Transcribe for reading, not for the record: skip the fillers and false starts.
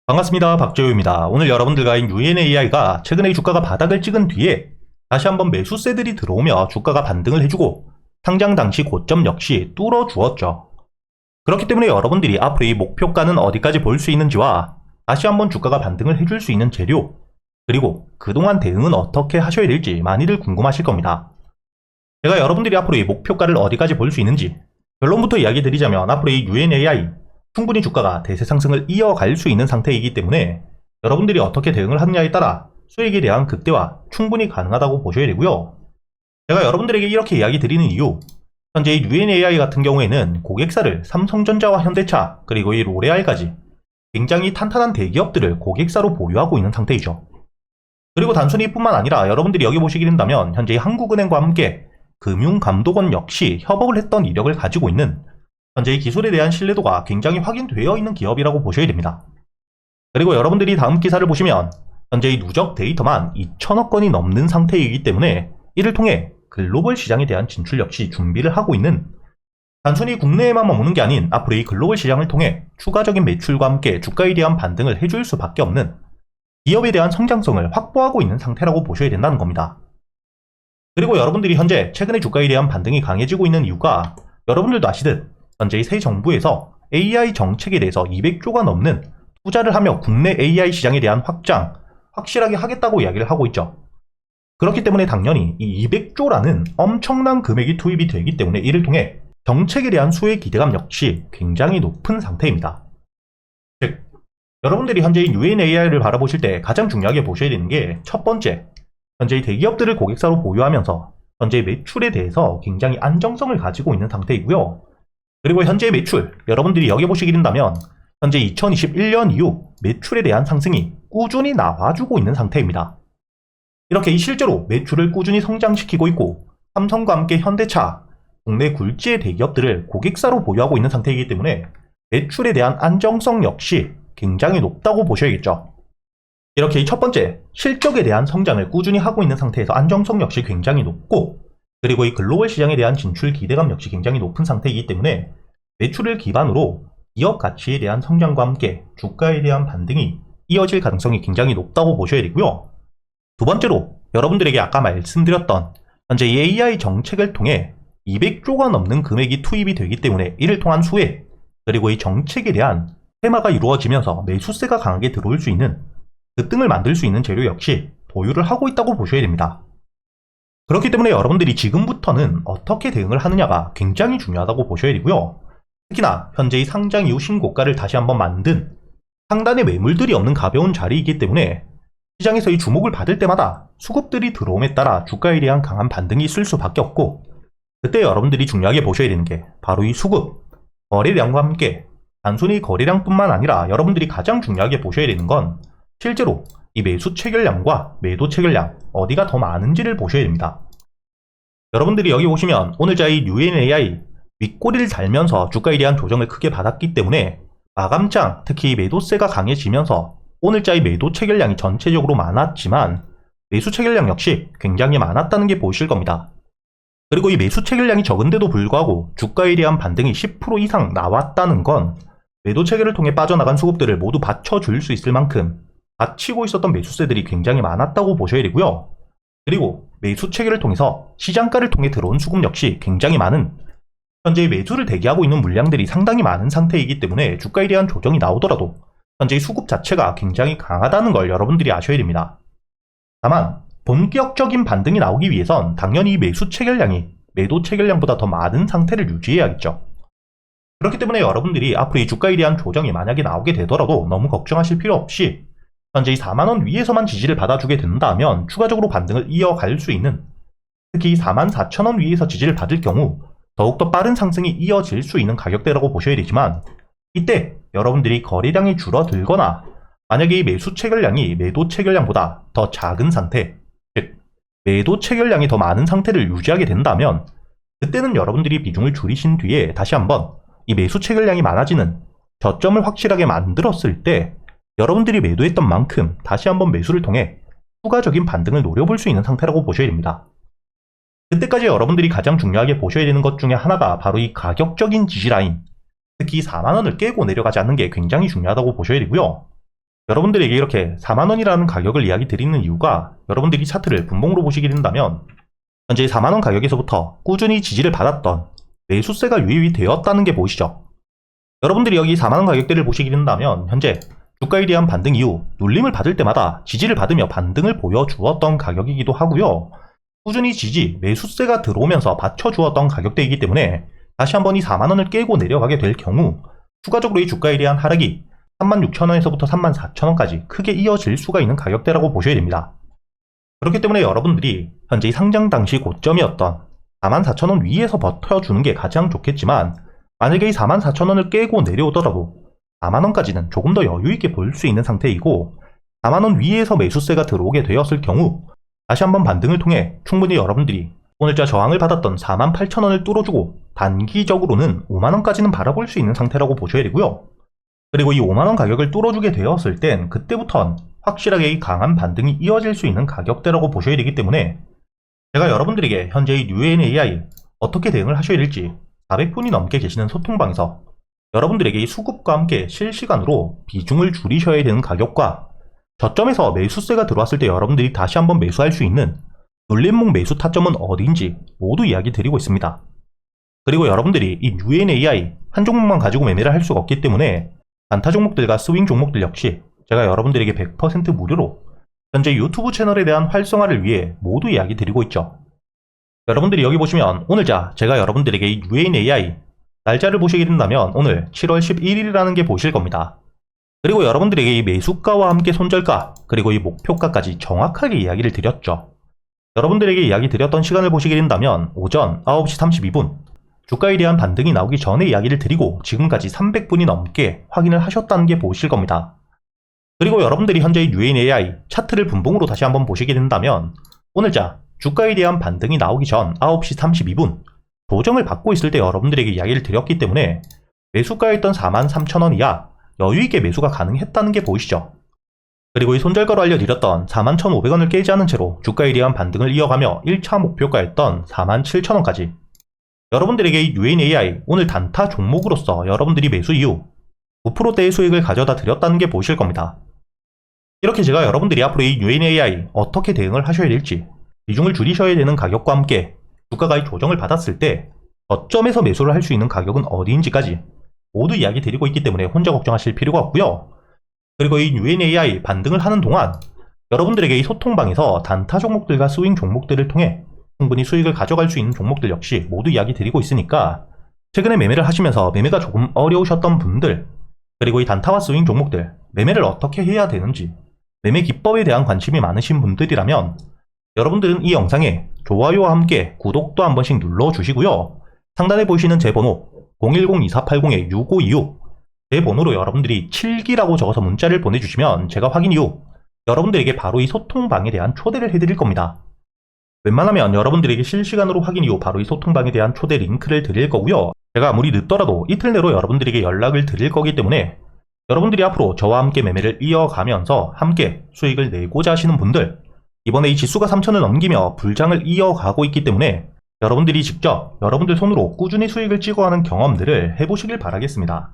반갑습니다. 박재우입니다. 오늘 여러분들과인 UNAI가 최근에 주가가 바닥을 찍은 뒤에 다시 한번 매수세들이 들어오며 주가가 반등을 해주고 상장 당시 고점 역시 뚫어주었죠. 그렇기 때문에 여러분들이 앞으로 이 목표가는 어디까지 볼 수 있는지와 다시 한번 주가가 반등을 해줄 수 있는 재료, 그리고 그동안 대응은 어떻게 하셔야 될지 많이들 궁금하실 겁니다. 제가 여러분들이 앞으로 이 목표가를 어디까지 볼 수 있는지 결론부터 이야기 드리자면, 앞으로 이 UNAI 충분히 주가가 대세 상승을 이어갈 수 있는 상태이기 때문에 여러분들이 어떻게 대응을 하느냐에 따라 수익에 대한 극대화 충분히 가능하다고 보셔야 되고요. 제가 여러분들에게 이렇게 이야기 드리는 이유, 현재 UNAI 같은 경우에는 고객사를 삼성전자와 현대차 그리고 이 로레알까지 굉장히 탄탄한 대기업들을 고객사로 보유하고 있는 상태이죠. 그리고 단순히 뿐만 아니라 여러분들이 여기 보시게 된다면 현재 한국은행과 함께 금융감독원 역시 협업을 했던 이력을 가지고 있는, 현재 이 기술에 대한 신뢰도가 굉장히 확인되어 있는 기업이라고 보셔야 됩니다. 그리고 여러분들이 다음 기사를 보시면 현재 이 누적 데이터만 2천억 건이 넘는 상태이기 때문에 이를 통해 글로벌 시장에 대한 진출 역시 준비를 하고 있는, 단순히 국내에만 머무는 게 아닌 앞으로 이 글로벌 시장을 통해 추가적인 매출과 함께 주가에 대한 반등을 해줄 수밖에 없는 기업에 대한 성장성을 확보하고 있는 상태라고 보셔야 된다는 겁니다. 그리고 여러분들이 현재 최근에 주가에 대한 반등이 강해지고 있는 이유가, 여러분들도 아시듯 현재 새 정부에서 AI 정책에 대해서 200조가 넘는 투자를 하며 국내 AI 시장에 대한 확장 확실하게 하겠다고 이야기를 하고 있죠. 그렇기 때문에 당연히 이 200조라는 엄청난 금액이 투입이 되기 때문에 이를 통해 정책에 대한 수혜 기대감 역시 굉장히 높은 상태입니다. 즉, 여러분들이 현재 UNAI를 바라보실 때 가장 중요하게 보셔야 되는 게, 첫 번째, 현재 대기업들을 고객사로 보유하면서 현재 매출에 대해서 굉장히 안정성을 가지고 있는 상태이고요. 그리고 현재 매출, 여러분들이 여기 보시게 된다면 현재 2021년 이후 매출에 대한 상승이 꾸준히 나와주고 있는 상태입니다. 이렇게 실제로 매출을 꾸준히 성장시키고 있고 삼성과 함께 현대차, 국내 굴지의 대기업들을 고객사로 보유하고 있는 상태이기 때문에 매출에 대한 안정성 역시 굉장히 높다고 보셔야겠죠. 이렇게 첫 번째, 실적에 대한 성장을 꾸준히 하고 있는 상태에서 안정성 역시 굉장히 높고, 그리고 이 글로벌 시장에 대한 진출 기대감 역시 굉장히 높은 상태이기 때문에 매출을 기반으로 기업 가치에 대한 성장과 함께 주가에 대한 반등이 이어질 가능성이 굉장히 높다고 보셔야 되고요. 두 번째로, 여러분들에게 아까 말씀드렸던 현재 이 AI 정책을 통해 200조가 넘는 금액이 투입이 되기 때문에 이를 통한 수혜, 그리고 이 정책에 대한 테마가 이루어지면서 매수세가 강하게 들어올 수 있는 급등을 만들 수 있는 재료 역시 보유를 하고 있다고 보셔야 됩니다. 그렇기 때문에 여러분들이 지금부터는 어떻게 대응을 하느냐가 굉장히 중요하다고 보셔야 되고요. 특히나 현재 이 상장 이후 신고가를 다시 한번 만든 상단에 매물들이 없는 가벼운 자리이기 때문에 시장에서 이 주목을 받을 때마다 수급들이 들어옴에 따라 주가에 대한 강한 반등이 있을 수밖에 없고, 그때 여러분들이 중요하게 보셔야 되는 게 바로 이 수급, 거래량과 함께, 단순히 거래량뿐만 아니라 여러분들이 가장 중요하게 보셔야 되는 건 실제로 이 매수 체결량과 매도 체결량 어디가 더 많은지를 보셔야 됩니다. 여러분들이 여기 보시면 오늘자의 UNAI 윗꼬리를 달면서 주가에 대한 조정을 크게 받았기 때문에 마감장, 특히 매도세가 강해지면서 오늘자의 매도 체결량이 전체적으로 많았지만 매수 체결량 역시 굉장히 많았다는 게 보이실 겁니다. 그리고 이 매수 체결량이 적은데도 불구하고 주가에 대한 반등이 10% 이상 나왔다는 건 매도 체결을 통해 빠져나간 수급들을 모두 받쳐줄 수 있을 만큼 받치고 있었던 매수세들이 굉장히 많았다고 보셔야 되고요. 그리고 매수 체결을 통해서 시장가를 통해 들어온 수급 역시 굉장히 많은, 현재 매수를 대기하고 있는 물량들이 상당히 많은 상태이기 때문에 주가에 대한 조정이 나오더라도 현재 수급 자체가 굉장히 강하다는 걸 여러분들이 아셔야 됩니다. 다만 본격적인 반등이 나오기 위해선 당연히 매수 체결량이 매도 체결량보다 더 많은 상태를 유지해야겠죠. 그렇기 때문에 여러분들이 앞으로 이 주가에 대한 조정이 만약에 나오게 되더라도 너무 걱정하실 필요 없이 현재 이 4만원 위에서만 지지를 받아주게 된다면 추가적으로 반등을 이어갈 수 있는, 특히 44,000원 위에서 지지를 받을 경우 더욱더 빠른 상승이 이어질 수 있는 가격대라고 보셔야 되지만, 이때 여러분들이 거래량이 줄어들거나 만약에 이 매수 체결량이 매도 체결량보다 더 작은 상태, 즉 매도 체결량이 더 많은 상태를 유지하게 된다면 그때는 여러분들이 비중을 줄이신 뒤에 다시 한번 이 매수 체결량이 많아지는 저점을 확실하게 만들었을 때 여러분들이 매도했던 만큼 다시 한번 매수를 통해 추가적인 반등을 노려볼 수 있는 상태라고 보셔야 됩니다. 그때까지 여러분들이 가장 중요하게 보셔야 되는 것 중에 하나가 바로 이 가격적인 지지라인, 특히 4만원을 깨고 내려가지 않는 게 굉장히 중요하다고 보셔야 되고요. 여러분들에게 이렇게 4만원이라는 가격을 이야기 드리는 이유가 여러분들이 차트를 분봉으로 보시게 된다면 현재 4만원 가격에서부터 꾸준히 지지를 받았던 매수세가 유입이 되었다는 게 보이시죠? 여러분들이 여기 4만원 가격대를 보시게 된다면 현재 주가에 대한 반등 이후 눌림을 받을 때마다 지지를 받으며 반등을 보여주었던 가격이기도 하고요. 꾸준히 지지, 매수세가 들어오면서 받쳐주었던 가격대이기 때문에 다시 한번 이 4만원을 깨고 내려가게 될 경우 추가적으로 이 주가에 대한 하락이 36,000원에서부터 34,000원까지 크게 이어질 수가 있는 가격대라고 보셔야 됩니다. 그렇기 때문에 여러분들이 현재 상장 당시 고점이었던 44,000원 위에서 버텨주는 게 가장 좋겠지만 만약에 이 44,000원을 깨고 내려오더라도 4만원까지는 조금 더 여유있게 볼 수 있는 상태이고 4만원 위에서 매수세가 들어오게 되었을 경우 다시 한번 반등을 통해 충분히 여러분들이 오늘자 저항을 받았던 48,000원을 뚫어주고 단기적으로는 5만원까지는 바라볼 수 있는 상태라고 보셔야 되고요. 그리고 이 5만원 가격을 뚫어주게 되었을 땐 그때부터는 확실하게 이 강한 반등이 이어질 수 있는 가격대라고 보셔야 되기 때문에 제가 여러분들에게 현재 이 UNAI 어떻게 대응을 하셔야 될지 400분이 넘게 계시는 소통방에서 여러분들에게 이 수급과 함께 실시간으로 비중을 줄이셔야 되는 가격과 저점에서 매수세가 들어왔을 때 여러분들이 다시 한번 매수할 수 있는 눌림목 매수 타점은 어디인지 모두 이야기 드리고 있습니다. 그리고 여러분들이 이 UNAI 한 종목만 가지고 매매를 할 수가 없기 때문에 단타 종목들과 스윙 종목들 역시 제가 여러분들에게 100% 무료로 현재 유튜브 채널에 대한 활성화를 위해 모두 이야기 드리고 있죠. 여러분들이 여기 보시면 오늘자 제가 여러분들에게 이 UNAI 날짜를 보시게 된다면 오늘 7월 11일이라는 게 보실 겁니다. 그리고 여러분들에게 이 매수가와 함께 손절가 그리고 이 목표가까지 정확하게 이야기를 드렸죠. 여러분들에게 이야기 드렸던 시간을 보시게 된다면 오전 9시 32분 주가에 대한 반등이 나오기 전에 이야기를 드리고 지금까지 300분이 넘게 확인을 하셨다는 게 보실 겁니다. 그리고 여러분들이 현재 UNAI 차트를 분봉으로 다시 한번 보시게 된다면 오늘자 주가에 대한 반등이 나오기 전 9시 32분 조정을 받고 있을 때 여러분들에게 이야기를 드렸기 때문에 매수가에 있던 43,000원 이하 여유있게 매수가 가능했다는 게 보이시죠? 그리고 이 손절가로 알려드렸던 41,500원을 깨지 않은 채로 주가에 대한 반등을 이어가며 1차 목표가였던 47,000원까지 여러분들에게 이 UNAI 오늘 단타 종목으로서 여러분들이 매수 이후 9%대의 수익을 가져다 드렸다는 게 보이실 겁니다. 이렇게 제가 여러분들이 앞으로 이 UNAI 어떻게 대응을 하셔야 될지 비중을 줄이셔야 되는 가격과 함께 주가가 이 조정을 받았을 때 저점에서 매수를 할 수 있는 가격은 어디인지까지 모두 이야기 드리고 있기 때문에 혼자 걱정하실 필요가 없고요. 그리고 이 UNAI 반등을 하는 동안 여러분들에게 이 소통방에서 단타 종목들과 스윙 종목들을 통해 충분히 수익을 가져갈 수 있는 종목들 역시 모두 이야기 드리고 있으니까 최근에 매매를 하시면서 매매가 조금 어려우셨던 분들 그리고 이 단타와 스윙 종목들 매매를 어떻게 해야 되는지 매매 기법에 대한 관심이 많으신 분들이라면 여러분들은 이 영상에 좋아요와 함께 구독도 한 번씩 눌러주시고요. 상단에 보이시는 제 번호 010-2480-6526 제 번호로 여러분들이 7기라고 적어서 문자를 보내주시면 제가 확인 이후 여러분들에게 바로 이 소통방에 대한 초대를 해드릴 겁니다. 웬만하면 여러분들에게 실시간으로 확인 이후 바로 이 소통방에 대한 초대 링크를 드릴 거고요. 제가 아무리 늦더라도 이틀 내로 여러분들에게 연락을 드릴 거기 때문에 여러분들이 앞으로 저와 함께 매매를 이어가면서 함께 수익을 내고자 하시는 분들 이번에 이 지수가 3,000을 넘기며 불장을 이어가고 있기 때문에 여러분들이 직접 여러분들 손으로 꾸준히 수익을 찍어가는 경험들을 해보시길 바라겠습니다.